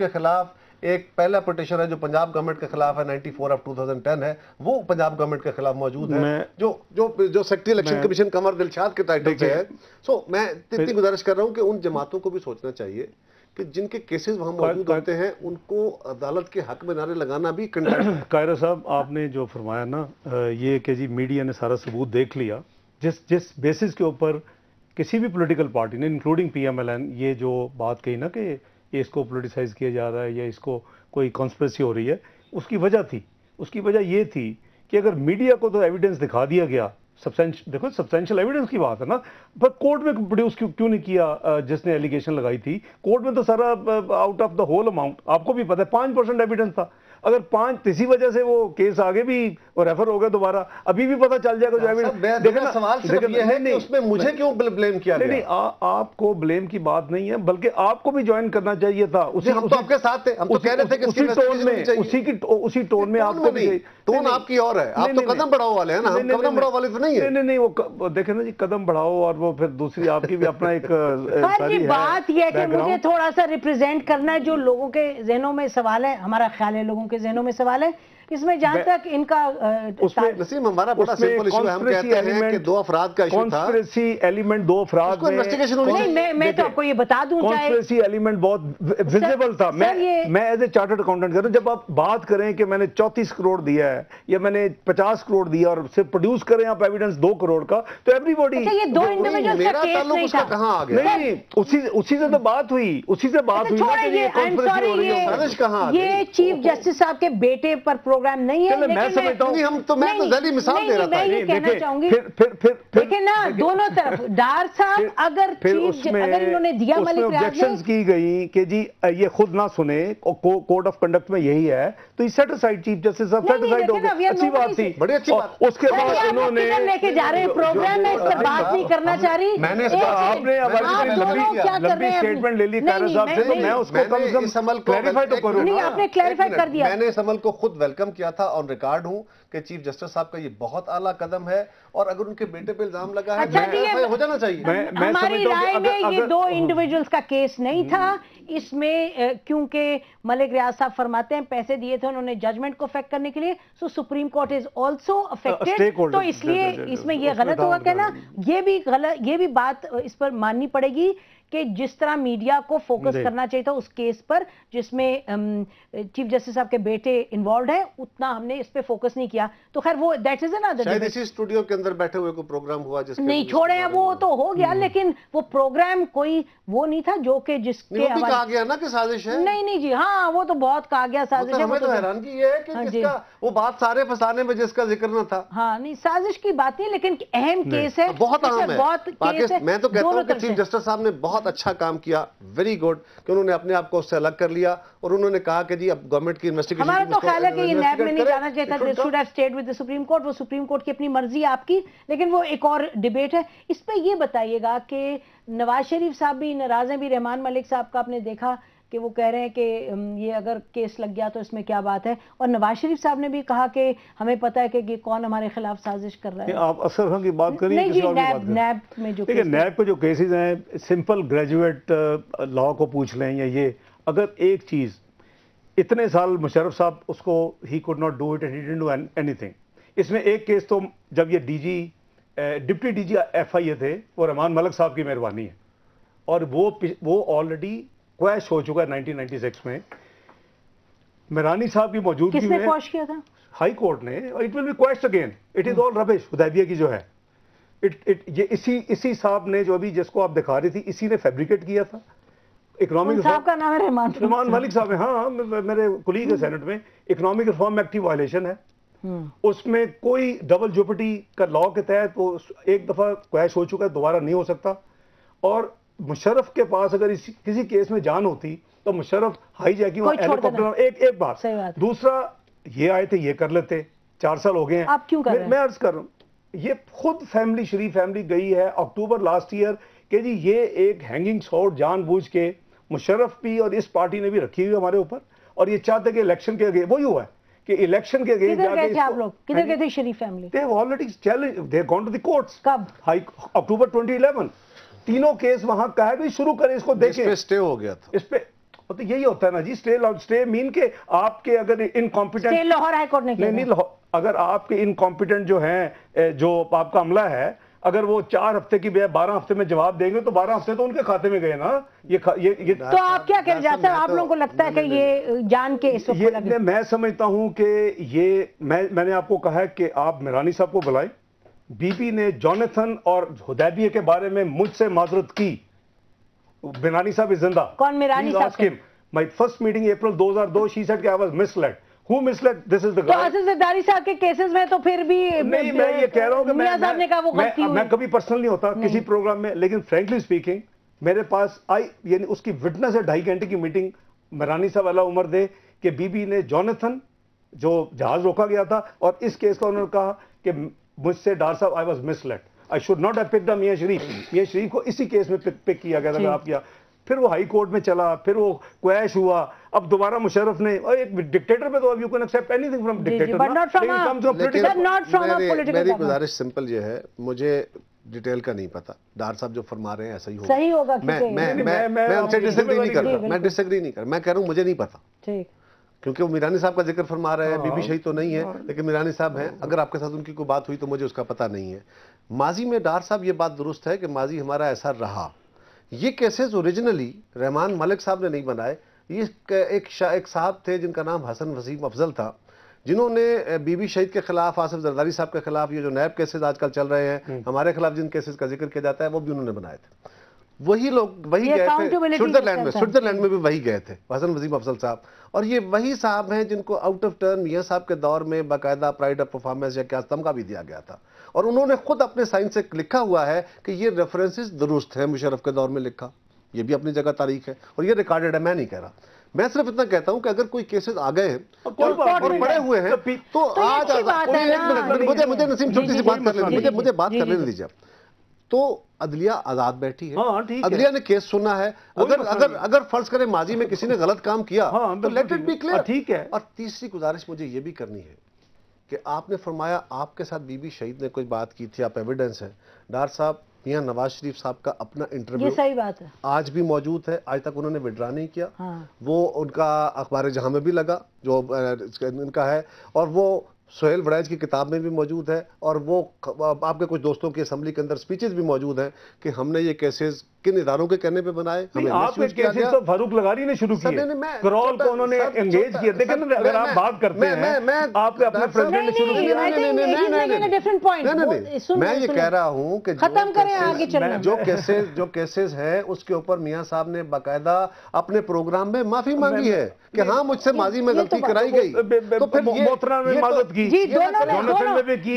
खिलाफ एक पहला पिटीशन है जो पंजाब गवर्नमेंट के खिलाफ है, 94 ऑफ 2010 है, वो पंजाब गवर्नमेंट के खिलाफ मौजूद है, जो सेक्रेटरी इलेक्शन कमीशन कमर दिलशाद के टाइटल से है। सो मैं इतनी गुजारिश कर रहा हूं कि उन जमातों को भी सोचना चाहिए कि जिनके केसेस वहां मौजूद होते हैं उनको अदालत के हक में नारे लगाना भी कंटेंट है। कायरा साहब, आपने जो फरमाया ना, ये कि जी मीडिया ने सारा सबूत देख लिया, जिस बेसिस के ऊपर किसी भी पॉलिटिकल पार्टी ने इंक्लूडिंग PMLN ये जो बात कही ना कि ये इसको पोलिटिसाइज किया जा रहा है या इसको कोई कॉन्स्पिरेसी हो रही है, उसकी वजह ये थी कि अगर मीडिया को तो एविडेंस दिखा दिया गया, सब्सटेंशियल एविडेंस की बात है ना, पर कोर्ट में प्रोड्यूस क्यों नहीं किया? जिसने एलिगेशन लगाई थी कोर्ट में तो सारा out of the whole amount, आपको भी पता है 5% एविडेंस था। अगर 5, इसी वजह से वो केस आगे भी और रेफर हो गया दोबारा, अभी भी पता चल जाएगा जो एविडेंस। देखना सवाल सिर्फ ये है कि उसमें मुझे क्यों ब्लेम किया गया? नहीं, आपको ब्लेम की बात नहीं है, बल्कि आपको भी ज्वाइन करना चाहिए था। हम तो आपके साथ थे, हम तो कह रहे थे कि उसी टोन में आपको भी टोन आपकी और है, आप तो कदम बढ़ाओ वाले हैं ना, हम कदम बढ़ाओ वाले तो नहीं है। नहीं, वो देखे ना जी, कदम बढ़ाओ और वो फिर दूसरी आपकी भी अपना एक बात यह है कि मुझे थोड़ा सा रिप्रेजेंट करना है जो लोगों के जहनों में सवाल है, हमारा ख्याल है लोगों के जहनों में सवाल है। इसमें जहां तक इनका नसीम हमारा बड़ा सिंपल इशू है, हम कहते हैं कि 2 अफराद का इशू था, कॉन्स्पिरेसी एलिमेंट 2 अफराद में इन्वेस्टिगेशन होनी चाहिए। मैं तो आपको ये बता दूं, कॉन्स्पिरेसी एलिमेंट बहुत विजिबल था। मैं एज ए चार्टर्ड अकाउंटेंट कर रहा हूं, जब आप बात करें कि मैंने 34 करोड़ दिया है या मैंने 50 करोड़ दिया और सिर्फ प्रोड्यूस करें आप एविडेंस 2 करोड़ का, तो एवरीबॉडी ये 2 इंडिविजुअल्स का केस नहीं था। कहां आ गया? नहीं, उसी से तो बात हुई, ये चीफ जस्टिस साहब के बेटे पर प्रोग्राम नहीं है। मैं समझता हूं, मैं तो जल्दी मिसाल दे रहा था। मैं ये कहना चाहूंगी, देखिए ना, दोनों तरफ डार साहब अगर इन्होंने दिया मलिक ऑब्जेक्शंस की गई कि जी ये खुद ना सुने, कोड ऑफ कंडक्ट में यही है, तो इस सेट असाइड चीफ जस्टिस साहब सेट असाइड हो गए। अच्छी बात थी, बड़ी अच्छी बात। उसके बाद उन्होंने लेके जा रहे हैं प्रोग्राम में, इस पर बात नहीं करना चाह रही। आपने लंबी स्टेटमेंट ले ली कायरा साहब से, तो मैं उसको कम से कम क्लैरिफाई तो करूं। नहीं, आपने क्लैरिफाई कर दिया। मैंने इस अमल को खुद वेलकम किया था, ऑन रिकॉर्ड हूं कि चीफ जस्टिस साहब का ये बहुत आला कदम है, और अगर उनके बेटे पे इल्जाम लगा है तो हो जाना चाहिए। हमारी राय में ये 2 इंडिविजुअल्स का केस नहीं था। इसमें क्योंकि मलिक रियाज साहब फरमाते हैं पैसे दिए थे उन्होंने जजमेंट को अफेक्ट करने के लिए, so Supreme Court is also affected, तो इसलिए इसमें ये गलत होगा कहना। ये भी बात इस पर माननी पड़ेगी कि जिस तरह मीडिया को फोकस करना चाहिए था उस केस पर जिसमें चीफ जस्टिस साहब के बेटे इन्वॉल्व है, उतना हमने इस पे फोकस नहीं किया। तो खैर वो दैट इज अनदर शायद इसी स्टूडियो के अंदर बैठे हुए को प्रोग्राम हुआ जिसके नहीं छोड़े हैं, वो तो हो गया, लेकिन वो प्रोग्राम कोई वो नहीं था जो कि जिसके कहा गया ना कि साजिश है। नहीं जी, हाँ वो तो बहुत कहा गया साजिश है। हमें तो हैरानगी ये है कि किसका वो बात सारे फसाने में जिसका जिक्र न था। हाँ नहीं, साजिश की बात नहीं, लेकिन अहम केस है, बहुत अहम है। मैं तो कहता हूँ कि चीफ जस्टिस साहब ने बहुत अच्छा काम किया, वेरी गुड, कि उन्होंने अपने आप को उससे अलग कर लिया और उन्होंने कहा कि जी अब गवर्नमेंट की इन्वेस्टिगेशन। हमारा तो ख्याल है कि ये नैब में नहीं जाना चाहिए था, they should have stayed with the supreme court. वो सुप्रीम कोर्ट की अपनी मर्जी है आपकी, लेकिन वो एक और डिबेट है। इस पे ये बताइएगा कि नवाज शरीफ साहब भी नाराज हैं, भी रहमान मलिक साहब का आपने देखा कि वो कह रहे हैं कि ये अगर केस लग गया तो इसमें क्या बात है, और नवाज शरीफ साहब ने भी कहा कि हमें पता है कि कौन हमारे खिलाफ साजिश कर रहा है। आप अफसर खान की बात करिए, नहीं जी, नैब में जो नैब के जो केसेस हैं, सिंपल ग्रेजुएट लॉ को पूछ लें या ये, अगर एक चीज इतने साल मुशर्रफ साहब उसको he could not do it and he didn't do anything. इसमें एक केस तो जब ये डिप्टी डीजी FIA थे, वो रहमान मलिक साहब की मेहरबानी है, और वो ऑलरेडी क्वैश हो चुका है 1996 में। मेरानी साहब की मौजूदगी में। किसने क्वैश किया था? हाई कोर्ट ने। It will be quashed again, it is all rubbish. Hudaibiya की जो है ये इसी साहब ने जो अभी जिसको आप दिखा रही थी, इसी ने फैब्रिकेट किया था। इकोनॉमिक साहब का नाम है रहमान मलिक साहब है, हाँ मेरे कुलीग है सेनेट में। इकोनॉमिक रिफॉर्म एक्ट की वायलेशन है, उसमें कोई डबल जोपर्टी का लॉ के तहत वो एक दफा क्वैश हो चुका है, दोबारा नहीं हो सकता। और मुशर्रफ के पास अगर किसी केस में जान होती तो मुशर्रफ हाईजैकिंग हेलीकॉप्टर एक बात। दूसरा, ये आए थे, ये कर लेते, 4 साल हो गए हैं। आप क्यों कर रहे हैं? मैं अर्ज कर रहा हूँ, ये खुद फैमिली, शरीफ फैमिली गई है अक्टूबर लास्ट ईयर कि जी ये एक हैंगिंग शॉट जानबूझ के मुशर्रफ भी और इस पार्टी ने भी रखी हुई हमारे ऊपर, और ये चाहते कि इलेक्शन के अगेंस्ट वही हुआ है कि इलेक्शन के अगेंस्ट किधर गए थे आप लोग, किधर गए थे Sharif family? They have already challenge, they have gone to the courts. कब? अक्टूबर 2011 तीनों केस वहां कहा भी शुरू करें, इसको देखें। इस पे स्टे हो गया था, इस पे तो यही होता है ना जी, स्टे मीन के आपके अगर incompetent, stay Lahore high Court ने किया नहीं लाहौर, अगर आपके इनकॉम्पिटेंट जो हैं, जो आपका अमला है, अगर वो 4 हफ्ते की बजाय 12 हफ्ते में जवाब देंगे तो 12 हफ्ते तो उनके खाते में गए ना। ये तो आप क्या कह रहे हैं, आप लोगों को लगता है कि ये जान के इस वक्त? मैं समझता हूं कि ये मैंने आपको कहा कि आप मिरानी साहब को बुलाएं। बीबी ने जॉनथन और हुदैबिया के बारे में मुझसे माजरत की। मिरानी साहब इज जिंदा। कौन मिरानी साहब? My first meeting April 2002, she said कि I was misled. Who misled? This is the guy. तो अजीज जरदारी साहब के केसेस में तो फिर भी नहीं, मैं ये कह रहा हूं कि मैं कभी पर्सनल नहीं होता किसी प्रोग्राम में, लेकिन फ्रैंकली स्पीकिंग मेरे पास यानी उसकी विटनेस है 2.5 घंटे की मीटिंग मिरानी साहब वाला उम्र दे कि बीबी ने जॉनथन जो जहाज रोका गया था और इस केस का उन्होंने कहा कि मुझसे डार साहब I was misled, I should not have picked up Mian Sharif को इसी केस में पिक किया गया था। आप किया, फिर वो हाई कोर्ट में चला, फिर वो क्वैश हुआ, अब दोबारा मुशर्रफ ने, और एक डिक्टेटर पे तो you can accept anything from dictator, but not from a political. मेरी गुजारिश सिंपल ये है, मुझे डिटेल का नहीं पता, डार साहब जो फरमा रहे हैं ऐसा ही होगा, सही होगा। मैं उनसे डिसएग्री नहीं कर रहा, मैं डिसएग्री नहीं कर रहा, मैं कह रहा हूं मुझे नहीं पता, ठीक, क्योंकि वो मिरानी साहब का जिक्र फरमा रहे हैं, बीबी शहीद तो नहीं है लेकिन मिरानी साहब हैं, अगर आपके साथ उनकी कोई बात हुई तो मुझे उसका पता नहीं है। माजी में डार साहब ये बात दुरुस्त है कि माजी हमारा ऐसा रहा, ये केसेस ओरिजिनली रहमान मलिक साहब ने नहीं बनाए, ये एक साहब थे जिनका नाम हसन वसीम अफजल था, जिन्होंने बीबी शहीद के खिलाफ, आसिफ जरदारी साहब के खिलाफ, ये जो नैब केसेस आजकल चल रहे हैं हमारे खिलाफ जिन केसेस का जिक्र किया जाता है वो भी उन्होंने बनाए थे। वही लोग वही गए थे स्विट्जरलैंड में भी वही गए थे हसन वसीम अफजल साहब, और ये वही साहब हैं जिनको आउट ऑफ टर्न मियां साहब के दौर में बाकायदा प्राइड ऑफ परफॉर्मेंस या क्या तमगा भी दिया गया था, और उन्होंने खुद अपने साइन से लिखा हुआ है कि ये रेफरेंसेस दुरुस्त है, मुशर्रफ के दौर में लिखा, ये भी अपनी जगह तारीख है और ये रिकॉर्डेड है, मैं नहीं कह रहा। मैं सिर्फ इतना कहता हूं कि अगर कोई केसेस आ गए हैं और पड़े हुए हैं तो आज मुझे नसीम छोटी सी बात कर लेने, मुझे बात कर लेने दीजिए। तो अदलिया आजाद बैठी है, अदलिया ने केस सुना है, अगर फर्ज करें माजी में किसी ने गलत काम किया तो लेट इट बी क्लियर, ठीक है। और तीसरी गुजारिश मुझे ये भी करनी है कि आपने फरमाया आपके साथ बीबी शहीद ने कोई बात की थी, आप एविडेंस है, डार साहब मियां नवाज शरीफ साहब का अपना इंटरव्यू, ये सही बात है, आज भी मौजूद है, आज तक उन्होंने विड्रा नहीं किया। वो उनका अखबार जहां में भी लगा जो इनका है, और वो सोहेल वड़ैज की किताब में भी मौजूद है, और वो आपके कुछ दोस्तों की असेंबली के अंदर स्पीचेस भी मौजूद हैं कि हमने ये केसेस किन इदारों के कहने पे बनाए। आपके केसेस तो फारूक लगारी ने शुरू किए, करॉल को उन्होंने एंगेज किया। देखिए अगर आप बात करते हैं आपके अपने प्रेसिडेंट ने शुरू किया। मैं ये कह रहा हूं कि खत्म करें, आगे चलना। जो केसेस हैं उसके ऊपर मियां साहब ने बाकायदा अपने प्रोग्राम में माफी मांगी है कि हाँ मुझसे माजी में गलती कराई गई, तो फिर मोहतरम ने मदद की, जॉनथन में भी की।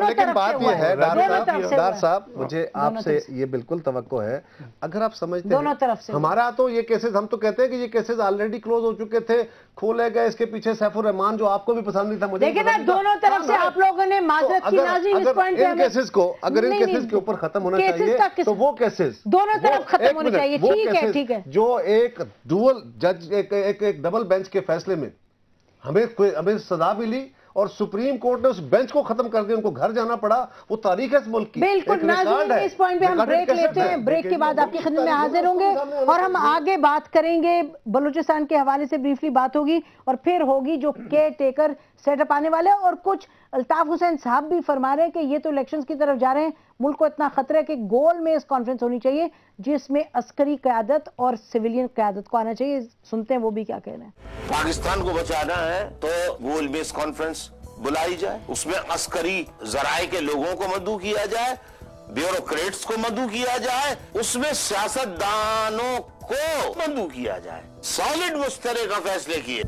लेकिन बात यह है डार साहब, मुझे आपसे ये बिल्कुल तवक्को है, अगर आप समझते हैं हमारा तो ये केसेस, हम तो कहते हैं कि ये केसेस ऑलरेडी क्लोज हो चुके थे, खोले गए, इसके पीछे सैफुर रहमान जो आपको भी पसंद नहीं था, मुझे देखिए ना, दोनों तरफ से आप लोगों ने माजरत की। नाज़रीन, इस पॉइंट पे इन केसेस को, अगर इन केसेस के ऊपर खत्म होना चाहिए तो वो केसेस दोनों तरफ खत्म होने चाहिए। ठीक है, ठीक है। जो एक डुअल जज, एक डबल बेंच के फैसले में हमें सजा मिली और सुप्रीम कोर्ट ने उस बेंच को खत्म करके उनको घर जाना पड़ा, वो तारीख है इस मुल्क की। बिल्कुल नाज़रीन, इस पॉइंट पे हम ब्रेक लेते हैं, ब्रेक के बाद आपकी खिदमत में हाजिर होंगे और हम आगे बात करेंगे। बलूचिस्तान के हवाले से ब्रीफली बात होगी और फिर होगी जो केयर टेकर सेटअप आने वाले, और कुछ अल्ताफ हुसैन साहब भी फरमा रहे हैं कि ये तो इलेक्शंस की तरफ जा रहे हैं, मुल्क को इतना खतरा है कि गोल में इस कॉन्फ्रेंस होनी चाहिए जिसमें अस्करी क़यादत और सिविलियन क़यादत को आना चाहिए। सुनते हैं वो भी क्या कह रहे हैं। पाकिस्तान को बचाना है तो गोल में इस कॉन्फ्रेंस बुलाई जाए, उसमें अस्करी जराए के लोगों को मदऊ किया जाए, ब्यूरोक्रेट्स को मदऊ किया जाए, उसमें सियासतदानों को मदऊ किया जाए, सॉलिड मुस्तरे का फैसले किए।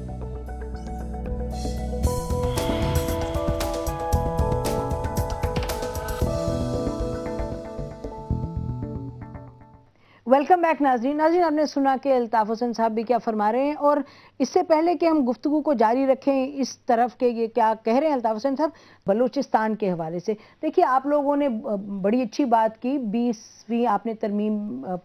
वेलकम बैक नाज़रीन। नाज़रीन, आपने सुना कि अल्ताफ़ हुसैन साहब भी क्या फरमा रहे हैं, और इससे पहले कि हम गुफ्तगू को जारी रखें इस तरफ के ये क्या कह रहे हैं अल्ताफ़ हुसैन साहब बलूचिस्तान के हवाले से। देखिए, आप लोगों ने बड़ी अच्छी बात की, 20वीं आपने तरमीम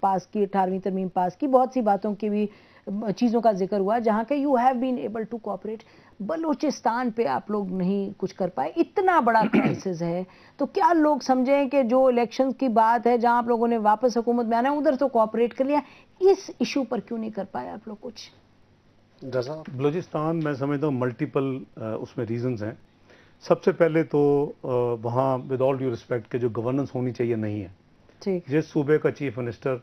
पास की, 18वीं तरमीम पास की, बहुत सी बातों की भी चीज़ों का जिक्र हुआ जहाँ के you have been able to cooperate. Balochistan पे आप लोग नहीं कुछ कर पाए, इतना बड़ा क्राइसिस है, तो क्या लोग समझें कि जो इलेक्शन की बात है जहां आप लोगों ने वापस हुकूमत में आना है उधर तो कोऑपरेट कर लिया, इस इशू पर क्यों नहीं कर पाए आप लोग कुछ? बलूचिस्तान मैं समझता हूँ मल्टीपल उसमें रीजंस हैं। सबसे पहले तो वहाँ विद ऑल ड्यू रिस्पेक्ट के जो गवर्नेंस होनी चाहिए नहीं है। ठीक, जिस सूबे का चीफ मिनिस्टर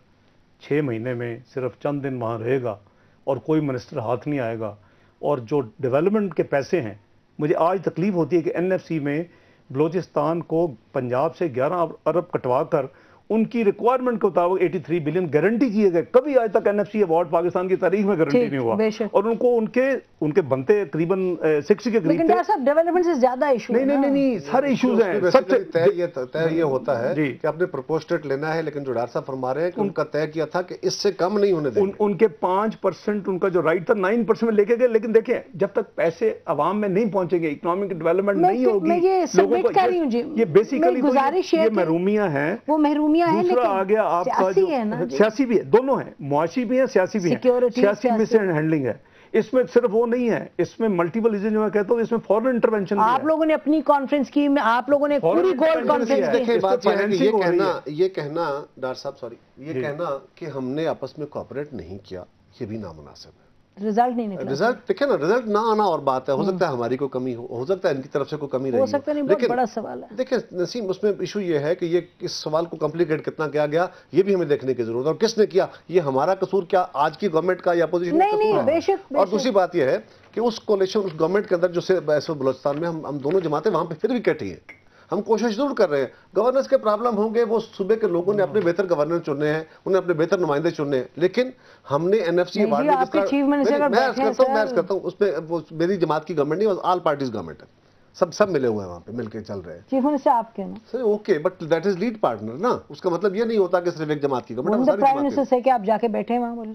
6 महीने में सिर्फ चंद दिन वहाँ रहेगा और कोई मिनिस्टर हाथ नहीं आएगा, और जो डेवलपमेंट के पैसे हैं, मुझे आज तकलीफ होती है कि एनएफसी में बलूचिस्तान को पंजाब से 11 अरब कटवा कर उनकी रिक्वायरमेंट के मुताबिक 83 बिलियन गारंटी किए गए। कभी आज तक एनएफसी अवार्ड पाकिस्तान की तारीख में गारंटी नहीं हुआ, और उनको उनके बनते तकरीबन 60 के करीब। लेकिन डॉक्टर साहब, डेवलपमेंट से ज्यादा इशू नहीं, सारे इशूज हैं। सबसे तय ये होता है कि आपने प्रोपोस्टेट लेना है, लेकिन जो डॉक्टर साहब फरमा रहे हैं कि उनका तय किया था कि इससे कम नहीं होने देंगे। उनके 5% उनका जो राइट था 9% में लेके गए, लेकिन देखें जब तक पैसे अवाम में नहीं पहुंचेंगे, इकोनॉमिक डेवलपमेंट नहीं होगी, लोगों को ये बेसिकली गुजारिश है, महरूमियां हैं, वो महरूमियां हैं, दूसरा आ गया आपका जो सियासी भी है, दोनों है, मुआशी भी है, सियासी भी है। सियासी मिस हैंडलिंग है इसमें, सिर्फ वो नहीं है, इसमें मल्टीपल इशू जो मैं कहता हूँ, इसमें फॉरेन इंटरवेंशन। आप लोगों ने अपनी कॉन्फ्रेंस की, आप लोगों ने पूरी गोल्ड कॉन्फ्रेंस की। देखिए, बात यह है कि ये कहना डॉक्टर साहब, सॉरी, ये कहना कि हमने आपस में कोऑपरेट नहीं किया, ये भी नामुनासिब है। रिजल्ट नहीं निकला। रिजल्ट देखे ना, रिजल्ट ना आना और बात है, हो सकता है हमारी कोई कमी हो सकता है इनकी तरफ से कोई कमी रही हो सकता है, बहुत बड़ा सवाल है। देखिए नसीम, उसमें इशू ये है कि ये इस सवाल को कॉम्प्लिकेट कितना किया गया, ये भी हमें देखने की जरूरत है, और किसने किया, ये हमारा कसूर क्या आज की गवर्नमेंट का या अपोजिशन का कसूर है? बेशक। और दूसरी बात यह है कि उस कोalition, उस गवर्नमेंट के अंदर जो बलूचिस्तान में हम दोनों जमातें वहां पे फिर भी इकट्ठी हैं, हम कोशिश जरूर कर रहे हैं। गवर्नेंस के प्रॉब्लम होंगे, वो सूबे के लोगों ने अपने बेहतर गवर्नर चुनने हैं, उन्हें अपने बेहतर नुमाइंदे चुनने हैं, लेकिन हमने एनएफसी अवार्ड मैं करता हूँ उसमें वो मेरी जमात की गवर्नमेंट नहीं, ऑल पार्टीज गवर्नमेंट है, सब मिले हुए हैं वहाँ पे, मिलके चल रहे हैं। चीफ मिनिस्टर आप कहना sir okay, but that is lead partner ना, उसका मतलब ये नहीं होता कि सिर्फ एक जमात की गवर्नमेंट। प्राइम मिनिस्टर से क्या आप जाके बैठे वहाँ?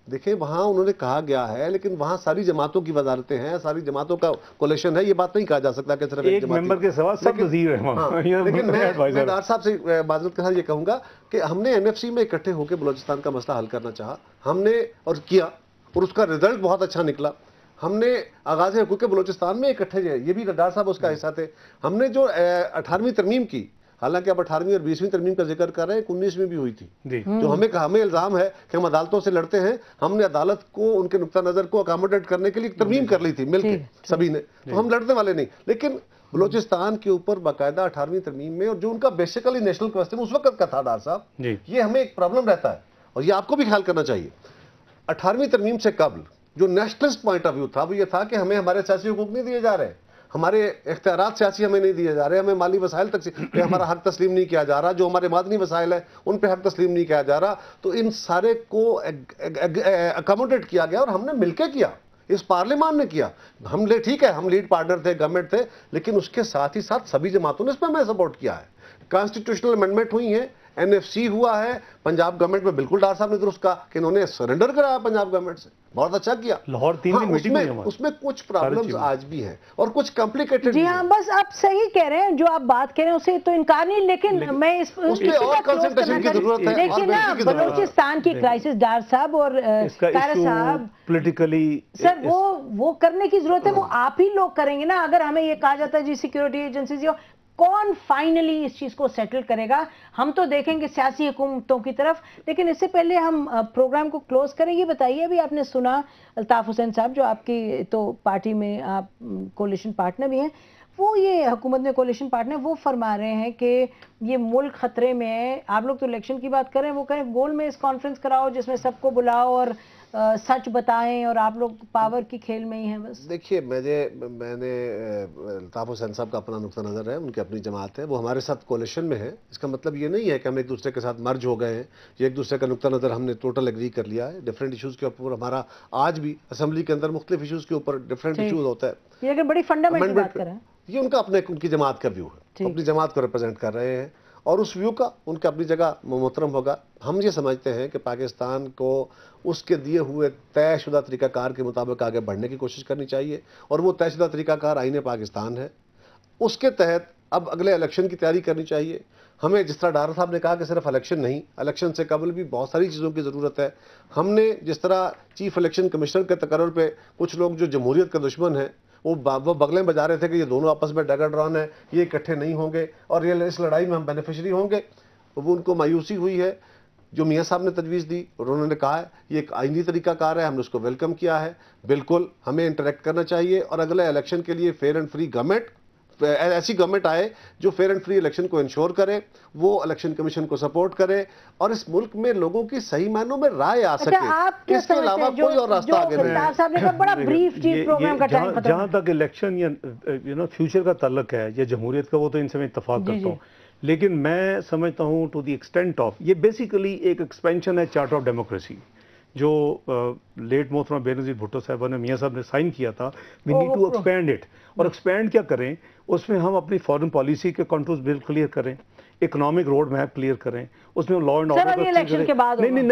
देखिए, वहां उन्होंने कहा गया है, लेकिन वहां सारी जमातों की वजारतें हैं, सारी जमातों का कोalition है, ये बात नहीं कहा जा सकता कि सिर्फ एक मेंबर के सिवा सब वजीर हैं वहां। लेकिन मैं डॉक्टर साहब से माजरत के साथ ये कहूंगा कि हमने एनएफसी में इकट्ठे होकर बलूचिस्तान का मसला हल करना चाहा, हमने और किया, और उसका रिजल्ट बहुत अच्छा निकला। हमने आगाज हुकूक बलूचिस्तान में इकट्ठे, ये भी डॉक्टर साहब उसका हिस्सा थे। हमने जो 18वीं तरमीम की, हालांकि अब 18वीं और 20वीं तरमीम का जिक्र कर रहे हैं, 19वीं भी हुई थी, जो हमें इल्जाम है कि हम अदालतों से लड़ते हैं। हमने अदालत को उनके नुक्ता नजर को अकोमोडेट करने के लिए तरमीम कर ली थी मिलकर सभी ने, तो हम लड़ने वाले नहीं। लेकिन बलूचिस्तान के ऊपर बाकायदा 18वीं तरमीम में, और जो उनका बेसिकली नेशनल क्वेश्चन उस वक्त का था डॉक्टर साहब, ये हमें एक प्रॉब्लम रहता है, और ये आपको भी ख्याल करना चाहिए। 18वीं तरमीम से कबल जो नेशनलिस्ट पॉइंट ऑफ व्यू था वो ये था कि हमें हमारे सियासी हुकूक नहीं दिए जा रहे, हमारे इख्तियारात सियासी हमें नहीं दिए जा रहे, हमें माली वसाइल तक पे हमारा हक तस्लीम नहीं किया जा रहा, जो हमारे मादनी वसाइल है उन पे हक तस्लीम नहीं किया जा रहा। तो इन सारे को अकोमोडेट किया गया, और हमने मिलकर किया, इस पार्लियामान ने किया। हमने ठीक है, हम लीड पार्टनर थे, गवर्नमेंट थे, लेकिन उसके साथ ही साथ सभी जमातों ने इस पर हमें सपोर्ट किया है। कॉन्स्टिट्यूशनल अमेंडमेंट हुई है, एनएफसी हुआ है, पंजाब गवर्नमेंट में बिल्कुल डॉक्टर साहब ने दुरुस्त कहा कि इन्होंने सरेंडर कराया पंजाब गवर्नमेंट से, बहुत अच्छा किया। लाहौर 3 दिन मीटिंग हुई हमारी, उसमें कुछ प्रॉब्लम्स आज भी हैं और कुछ कॉम्प्लिकेटेड। जी हाँ, बस आप सही कह रहे हैं, जो आप बात कह रहे हैं उसे तो इनकार नहीं, लेकिन मैं इस और कंसंट्रेशन की जरूरत है। देखिए ना, बलूचिस्तान की क्राइसिस डॉक्टर साहब और कारा साहब पॉलिटिकली सर वो करने की जरूरत है, वो आप ही लोग करेंगे ना। अगर हमें ये कहा जाता है जी सिक्योरिटी एजेंसीज, कौन फाइनली इस चीज को सेटल करेगा? हम तो देखेंगे सियासी हुकूमतों की तरफ, लेकिन इससे पहले हम प्रोग्राम को क्लोज करें। ये बताइए, अभी आपने सुना अल्ताफ हुसैन साहब, जो आपकी तो पार्टी में आप कोलिशन पार्टनर भी हैं, वो ये हुकूमत में कोलिशन पार्टनर, वो फरमा रहे हैं कि ये मुल्क खतरे में है। आप लोग तो इलेक्शन की बात करें, वो कहें गोल में इस कॉन्फ्रेंस कराओ जिसमें सबको बुलाओ और सच बताएं, और आप लोग पावर की खेल में ही हैं बस। देखिए, मैंने अल्ताफ हुसैन साहब का अपना नुक्ता नज़र है, उनकी अपनी जमात है, वो हमारे साथ कोलिशन में है। इसका मतलब ये नहीं है कि हम एक दूसरे के साथ मर्ज हो गए हैं, ये एक दूसरे का नुक्ता नज़र हमने टोटल एग्री कर लिया है। डिफरेंट इशूज़ के ऊपर हमारा आज भी असेंबली के अंदर मुख्तलिफ इशूज़ के ऊपर डिफरेंट इशूज़ होता है। ये अगर बड़ी फंडामेंटल बात करें, ये उनकी जमात का व्यू है, अपनी जमात को रिप्रेजेंट कर रहे हैं, और उस व्यू का उनके अपनी जगह मोहतरम होगा। हम ये समझते हैं कि पाकिस्तान को उसके दिए हुए तयशुदा तरीकाकार के मुताबिक आगे बढ़ने की कोशिश करनी चाहिए, और वो तयशुदा तरीकाकार आईने पाकिस्तान है। उसके तहत अब अगले इलेक्शन की तैयारी करनी चाहिए। हमें जिस तरह डार साहब ने कहा कि सिर्फ इलेक्शन नहीं, इलेक्शन से कबल भी बहुत सारी चीज़ों की ज़रूरत है। हमने जिस तरह चीफ इलेक्शन कमिश्नर के तकर्रुर पे कुछ लोग जो जमहूरियत का दुश्मन है वो बगलें बजा रहे थे कि ये दोनों आपस में डगर ड्रॉन है, ये इकट्ठे नहीं होंगे और ये इस लड़ाई में हम बेनिफिशरी होंगे, वो उनको मायूसी हुई है। जो मियाँ साहब ने तजवीज़ दी और उन्होंने कहा है ये एक आईनी तरीकाकार है, हमने उसको वेलकम किया है। बिल्कुल हमें इंटरेक्ट करना चाहिए और अगले इलेक्शन के लिए फेयर एंड फ्री गवर्नमेंट, ऐसी गवर्नमेंट आए जो फेयर एंड फ्री इलेक्शन को इंश्योर करे, वो इलेक्शन कमीशन को सपोर्ट करे और इस मुल्क में लोगों की सही मायनों में राय आ सके। इसके अलावा कोई और रास्ता आगे नहीं। जहां तक इलेक्शन या फ्यूचर का ताल्लुक है या जमहूरियत का, वो तो इनसे मैं इत्तफाक करता हूँ, लेकिन मैं समझता हूँ टू द एक्सटेंट ऑफ ये बेसिकली एक एक्सपेंशन है चार्टर ऑफ डेमोक्रेसी जो लेट मोहतरमा बेनज़ीर भुट्टो साहब ने, मियाँ साहब ने साइन किया था। We need to expand it. और एक्सपैंड क्या करें, उसमें हम अपनी फॉरेन पॉलिसी के कंट्रोल्स बिल क्लियर करें, इकोनॉमिक रोड मैप क्लियर करें, उसमें लॉ एंड ऑर्डर इलेक्शन के बाद नहीं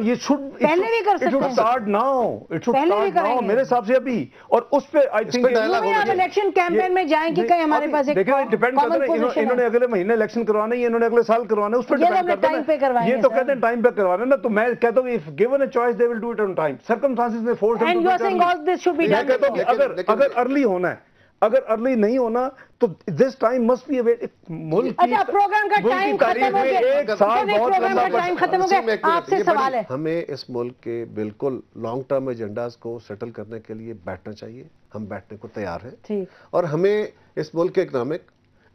ये शुड पहले भी कर सकते हैं, start now, it should start now मेरे हिसाब से अभी। और उस पे आई थिंक इलेक्शन कैंपेन में जाएं कि कहीं हमारे पास एक डिपेंड करता है, इन्होंने अगले महीने इलेक्शन करवाना है, इन्होंने अगले साल करवाना है, उस पर डिपेंड करता है। ये तो कहते हैं टाइम पे करवाना ना, तो मैं कहता हूँ if given a choice they will do it on time. Circumstances में force and you are saying all this should be done. अगर अर्ली होना है, अगर अर्ली नहीं होना तो दिस टाइम मस्ट बी मुल्क की प्रोग्राम का टाइम खत्म हो गया, एक साल बहुत लंबा टाइम खत्म हो गया। आपसे सवाल है, हमें इस मुल्क के बिल्कुल लॉन्ग टर्म एजेंडास को सेटल करने के लिए बैठना चाहिए। हम बैठने को तैयार हैं और हमें इस मुल्क के इकोनॉमिक,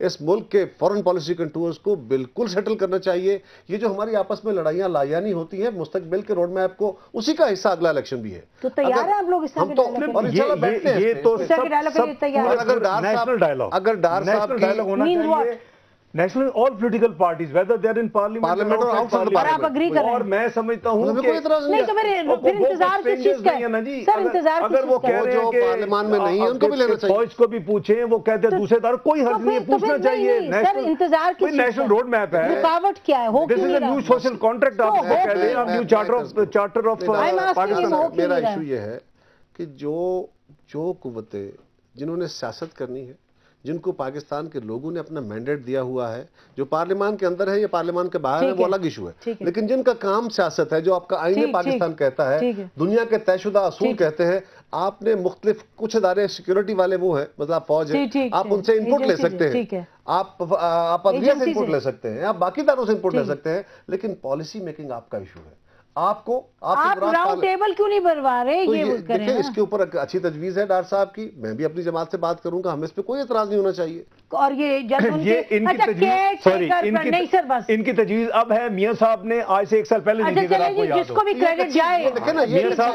इस मुल्क के फॉरेन पॉलिसी कंटूर्स को बिल्कुल सेटल करना चाहिए। ये जो हमारी आपस में लड़ाइयां लायानी होती हैं, मुस्तकबिल के रोड मैप को, उसी का हिस्सा अगला इलेक्शन भी है। तो तैयार है आप लोग इस हम तो और इंशाल्लाह बैठते हैं। ये तो तैयार। अगर डार साहब डायलॉग होना चाहिए national all political parties whether they are in parliament और आउटसाइड पार्लियामेंट। आप एग्री करें? और मैं समझता हूं कि नहीं तो फिर इंतजार किस चीज का है ना जी? सर इंतजार अगर वो कह रहे हैं कि पार्लियामेंट में नहीं है उनको भी लेना चाहिए, फौज को भी पूछें, वो कहते हैं दूसरे तरफ कोई हर्ज नहीं है, पूछना चाहिए। सर इंतजार किस चीज का? नेशनल रोड मैप है, रुकावट क्या है? हो this is a new social contract आप कह रहे हैं, आप न्यू चार्टर ऑफ पाकिस्तान। मेरा इशू ये है कि जो कुव्वतें जिन्होंने सियासत करनी है, जिनको पाकिस्तान के लोगों ने अपना मैंडेट दिया हुआ है, जो पार्लियामान के अंदर है या पार्लियामान के बाहर है, वो अलग इशू है, लेकिन जिनका काम सियासत है, जो आपका आईने पाकिस्तान कहता है, दुनिया के तयशुदा असूल कहते हैं, आपने मुख्तलिफ कुछ इदारे सिक्योरिटी वाले वो है, मतलब फौज है, आप उनसे इनपुट ले सकते हैं, आप अदलिया से इनपुट ले सकते हैं, आप बाकी इदारों से इनपुट ले सकते हैं, लेकिन पॉलिसी मेकिंग आपका इशू है। आप राउंड टेबल क्यों नहीं बनवा रहे? तो ये देखिए, इसके ऊपर अच्छी तजवीज है डार साहब की, मैं भी अपनी जमात से बात करूंगा, हमें इस पे कोई एतराज नहीं होना चाहिए। और ये इनकी तजवीज अब है, मियां साहब ने आज से 1 साल पहले जिसको भी क्रेडिट जाए,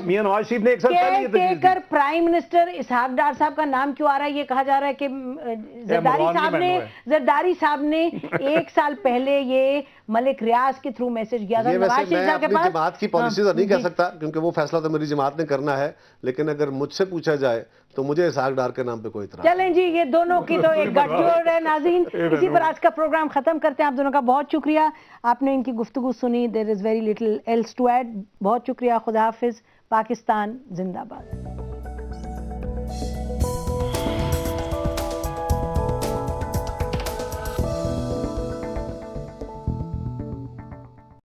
मियां नवाज शरीफ ने 1 साल पहले प्राइम मिनिस्टर इसहाक डार साहब का नाम क्यों आ रहा है? ये कहा जा रहा है कि जरदारी साहब ने 1 साल पहले ये मलिक रियाज के थ्रू मैसेज किया था नवाज शरीफ साहब के पास। जमात की पॉलिसी तो नहीं कह सकता क्योंकि वो फैसला तो मेरी जमात ने करना है, लेकिन अगर मुझसे पूछा जाए तो मुझे इसहाक डार के नाम पे कोई इतराज। चलें जी, ये दोनों की तो एक गठजोड़ है। नाज़रीन, इसी पर आज का प्रोग्राम खत्म करते हैं। आप दोनों का बहुत शुक्रिया, आपने इनकी गुफ्तगू सुनी। There is very little else to add. बहुत शुक्रिया। खुदा हाफिज। पाकिस्तान जिंदाबाद।